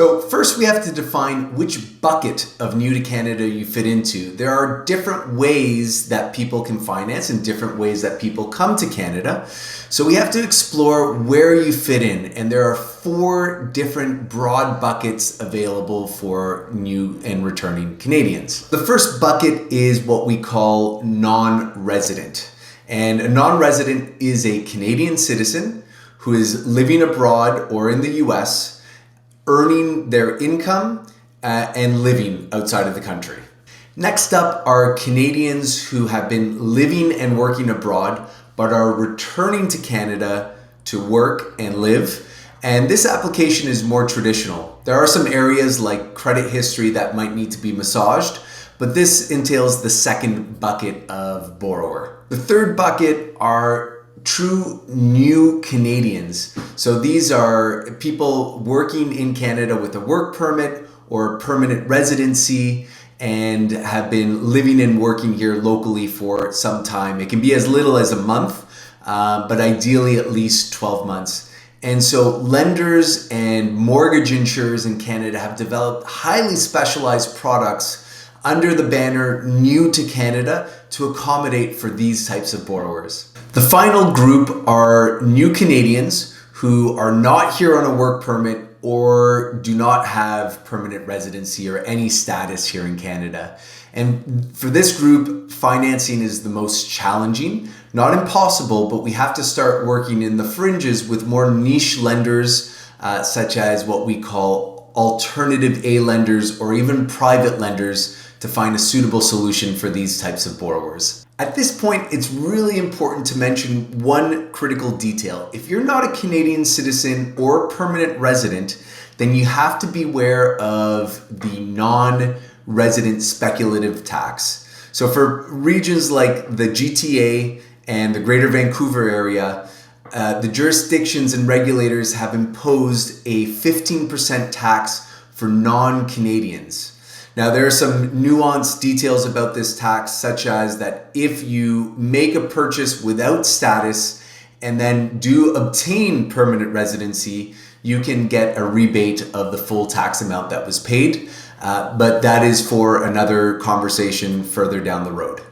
So first we have to define which bucket of new to Canada you fit into. There are different ways that people can finance and different ways that people come to Canada. So we have to explore where you fit in, and there are 4 different broad buckets available for new and returning Canadians. The first bucket is what we call non-resident. And a non-resident is a Canadian citizen who is living abroad or in the US, earning their income and living outside of the country. Next up are Canadians who have been living and working abroad but are returning to Canada to work and live. And this application is more traditional. There are some areas like credit history that might need to be massaged, but this entails the second bucket of borrower. The third bucket are true new Canadians. So these are people working in Canada with a work permit or permanent residency and have been living and working here locally for some time. It can be as little as a month, but ideally at least 12 months. And so lenders and mortgage insurers in Canada have developed highly specialized products under the banner New to Canada to accommodate for these types of borrowers. The final group are new Canadians who are not here on a work permit or do not have permanent residency or any status here in Canada. And for this group, financing is the most challenging, not impossible, but we have to start working in the fringes with more niche lenders, such as what we call alternative A lenders or even private lenders to find a suitable solution for these types of borrowers. At this point, it's really important to mention one critical detail. If you're not a Canadian citizen or permanent resident, then you have to be aware of the non-resident speculative tax. So for regions like the GTA and the Greater Vancouver area, the jurisdictions and regulators have imposed a 15% tax for non-Canadians. Now, there are some nuanced details about this tax, such as that if you make a purchase without status and then do obtain permanent residency, you can get a rebate of the full tax amount that was paid. But that is for another conversation further down the road.